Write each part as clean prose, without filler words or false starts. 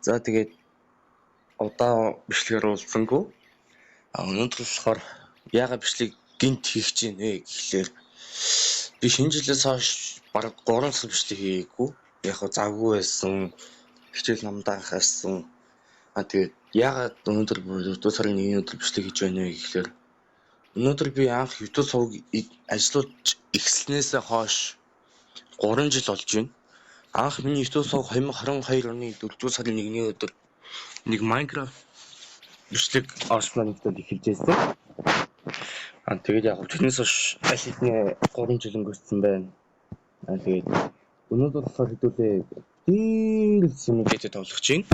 За тэгээд удаа бичлэгээр уулзсангүй. Өнөөдөр болохоор яагаад бичлэг гинт хийх гэж байна вэ гэхлээр би шинэ жилээс хойш бараг 3 сар бичлэг хийгээгүй. Яг хөө завгүй байсан. Хичээл намдаа хассан. Тэгээд яагаад өнөөдөр YouTube сарын 1-ний өдөр бичлэг хийж байна вэ гэхлээр өнөөдөр би анх YouTube сувгийг ажиллаж эхэлснээс хойш 3 жил болж байна. Анх миний YouTube сувг 2022 оны 4 сарын 1-ний өдөр нэг Minecraft бичлэг орсноор нэгтэл эхэлж байсан. Тэгээд яг тэрнээс хойш аль хэдийн 3 жил өнгөрцөн байна. Тэгээд өнөөдөр болохоор хэдүүлээ дээр симулятор тоглох чинь.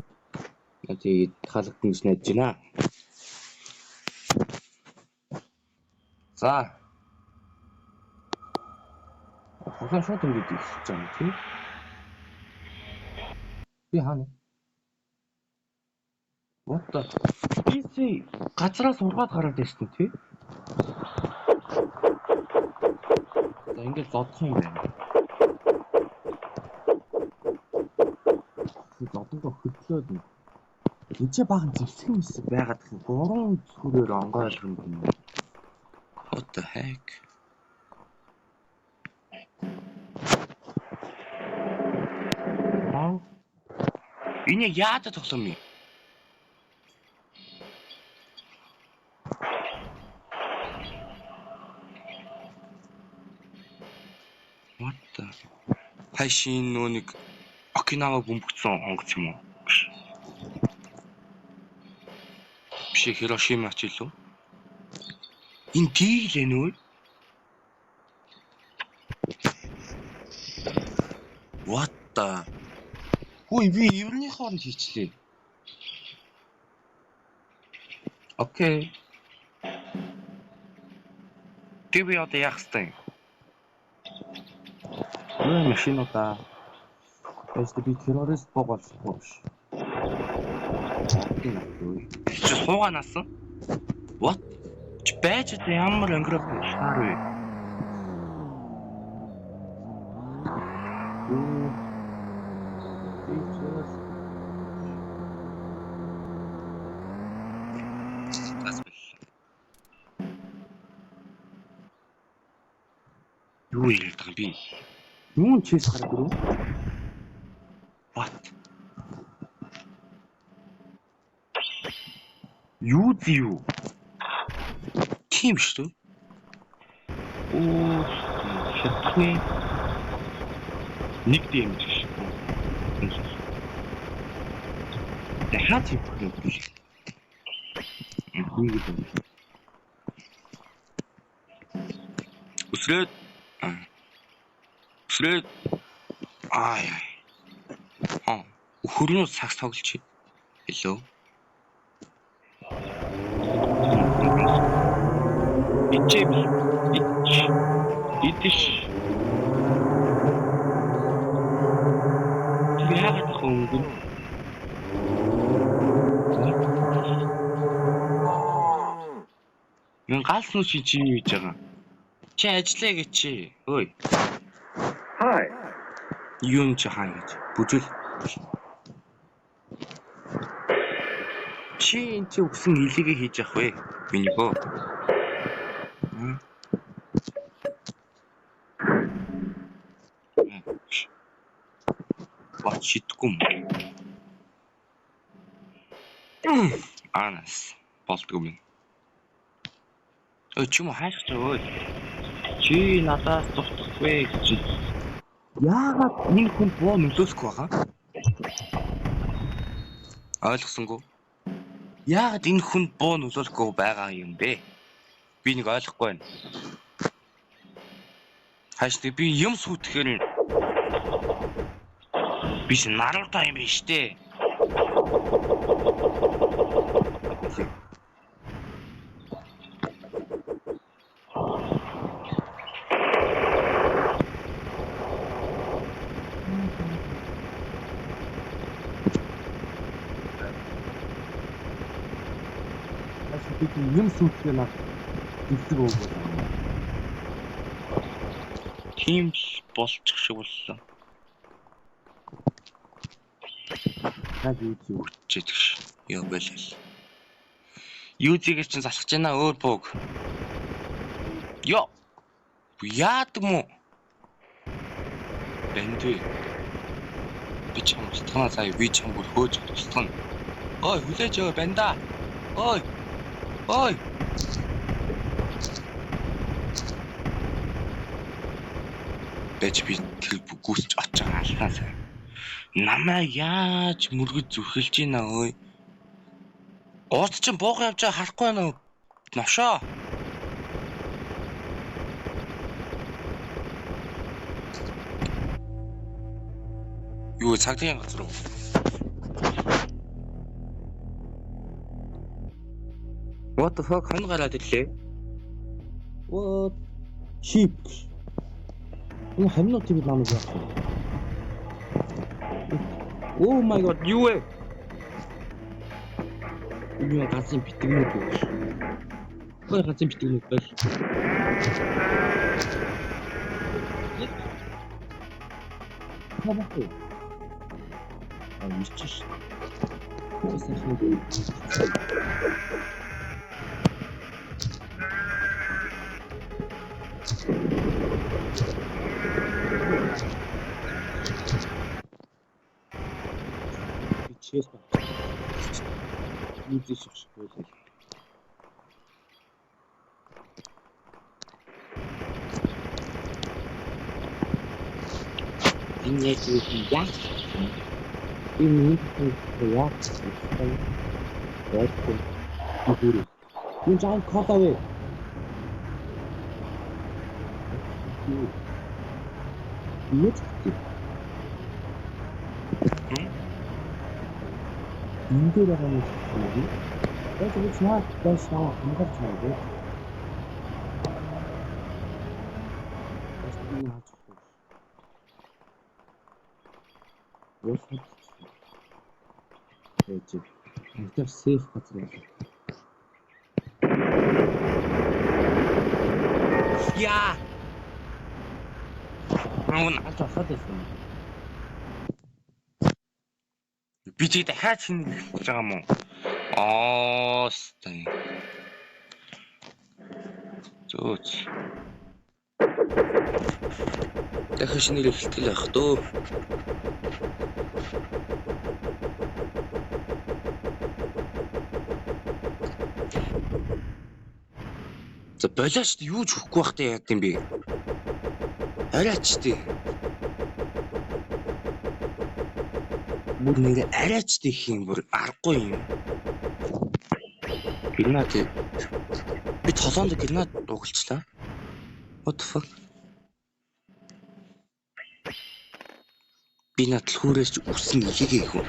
Тэгээд таалагдсан гэж найдаж байна. За. Хагас шууд ингэж ихсэж байгаа юм тийм. Би хаана? What the? PC газраас ургаад гараад ирсэн тий. За ингэж зодох юм байна. Зодгоо хөдлөөд нь. Энд баахан зэвсэг мэсэг байгаад гэх 3 зүрээр онгойлох юм байна. What the heck? Энэ яадаг тоглоом юм? What the? Хашийн нөө нэг Окинава бөмбөгцсөн онгоц юм уу? Биш Хирошима ч илүү. Энэ дийлээ нөө. What the? Ой би еврейний хооронд хийчлээ. Окей. Тэг би одоо яах вэ? Машинуудаа би террорист боголцохгүй биш. Чи суугаанаас? What? Чи байж ямар өнгөрөх шаар вэ? Юу яриад байгаа би? Юун чийс гараад ирв? What? Юу зүү? Тим шүү. Оо, шатны. Нэг дэмж шүү. Дахиад хийх юм биш. Үсрээд ай. Хөрнөө сакс тоглож. Hello. Итиш. Яагаад хөнгөн? Мен галс нүч чи юу хийж байгаа? Чи ажиллаа гэж чи. Ой. Hi. Юун чи хаа гэж. Бүжил. Чи энэ чи өгсөн хилийгээ хийж явах вэ? Минийгөө. What шитгэм. Анас болтгоо минь. Ой чи мо хайх ч ой. Чи надаас зогсох вэ гэж. Яагаад энэ хүн боо нөлөөсөхгүй байгаа? Ойлгосонгүй. Яагаад энэ хүн боо нөлөөлөхгүй байгаа юм бэ? Би нэг ойлгохгүй байна. Хааштай би юм сүйтгэхээр би ч Наруто юм биш үү? Юм сүйтгэхээр наа дэвсэг өгөө. Тийм болчих шиг боллоо. дахиад юу зүг. Үчиж ёо болол. Юуziгээр чинь залхаж байна өөр бууг. Ёо. Яад юм уу? Бэнди. Би чам устгана сая би чам бүр хөөж устгана. Ой хүлээж өө банда. Ой. Ой. Бэж би тэр гүйсч очиж алхаасаа. Намаа яаж мөргөж зүрхэлж байна ой. Ууц чинь буух явж байгаа харахгүй байна уу? Ношоо. Юу цагтын газар уу? What the fuck хон гараад ирлээ? What? Sheep. Энэ хамнууд тийм намайг яах вэ? Oh my god, юу вэ? Энэ газрын битгнүүд үү? Хөөе газрын битгнүүд байл. Хабах уу? Мичиш. Чест ба. Үгүй шиг байлаа. Энэ яг юу яа? Энэ яа? Энэ жаа кодавэ. Нет. Эндээр байгаа юм шиг. Яг л чаа дэшаа хангаж байгаа. Тэстний хаач. Яах вэ? Тэр сейф газар байна. Яа. Аун Хасаад байсан. би чи дахиад шинэ хэлж байгаа юм уу? Аа, стай. Зөөч. Дахиад шинэ хэлтэл явах дөө. За болооч юу ч хөхгүй байхдаа яа гэм бэ? Арайч тий. Бүр нэр арайч тий юм бүр аргагүй юм. Гранат. Би толоонд гранат дугалчлаа. What the fuck? Би над хүүрээс үсэн ихэгээ хөө.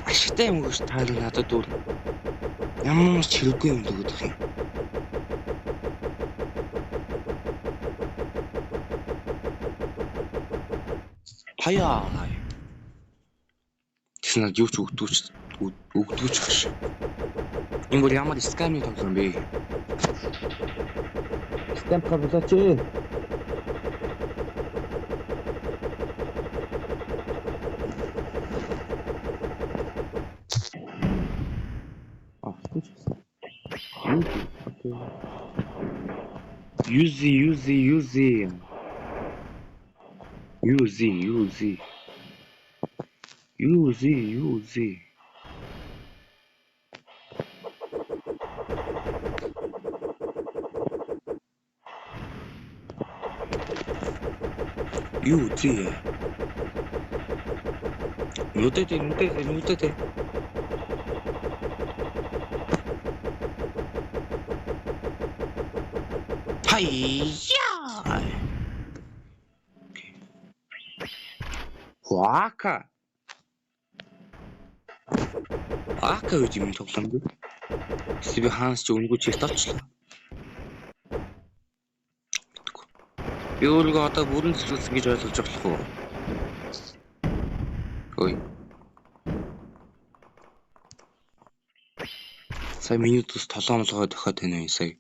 Ашигтай юм гэж таар надад дүр. Ямар ч хэрэггүй юм дөгөд юм. Хаяа. Тэснэ юу ч өгдөөч хаш. Энэ бүр ямар скамын тоглоом бэ? Стемп гаргалаач. Use. Нүдэ. Хайя. Хуака. Ака гэж юм тоглоом бэ? Эсвэл хаанч өнгөө чигт олчлаа. Би өөрийгөө одоо бүрэн зөвлөсөн гэж ойлгож болох уу? Ой. Сая минутус толоомлогоо дохиод байна уу сая?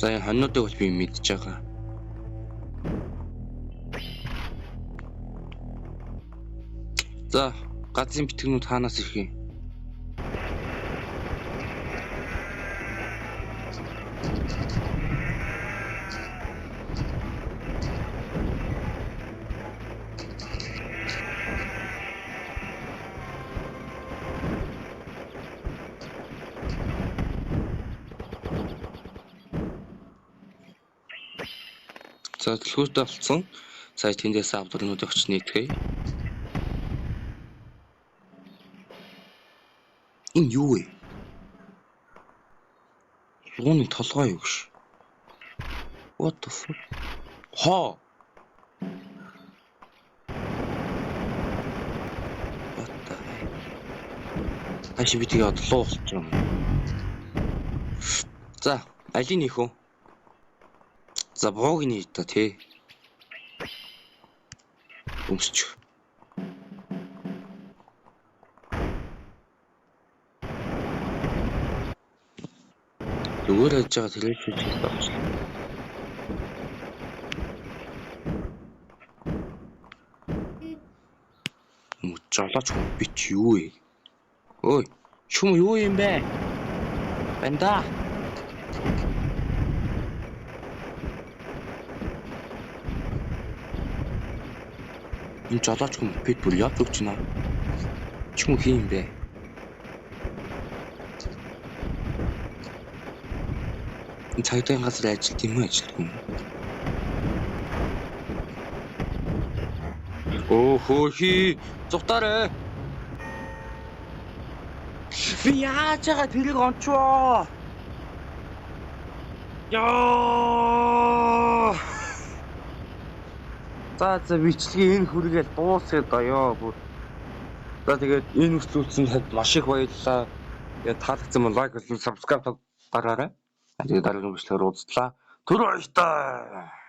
За хоньнуудыг бол би мэдж байгаа. За, газрын битгэнүүд хаанаас ирэх юм? За, төлхөөтэй болсон. Сая тэндээс авдрынууд өгч нийтгэе. Энэ юу вэ? Юуны толгой юу гэж? What the fuck? Хоо. What the heck? Ашиг би тэгээ одлоо болчих юм. За, алийг нэх үү? За, бууг нэ та тий. Өмсч. Зүгээр яаж байгаа тэрэг хийж байна. Мөчөлөч бит юу вэ? Ой, чүм юу юм бэ? Бэнда. Энэ жолооч хүн бит бүр яд өгч наа. Чүм хийм бэ? Энэ цагдаагийн газар ажилт юм ажилт юм. Оо хөөе, зутаарэ. Би яаж байгаа тэрийг онцвоо. Яа. За бичлэгийн энэ хүргээл дуусгая даяа бүр. За тэгээд энэ үзүүлсэнд маш их баярлалаа. Тэгээд таалагдсан бол лайк болон subscribe дараарай. Тэгээд дараагийн бичлэгээр уулзлаа. Түр баяртай.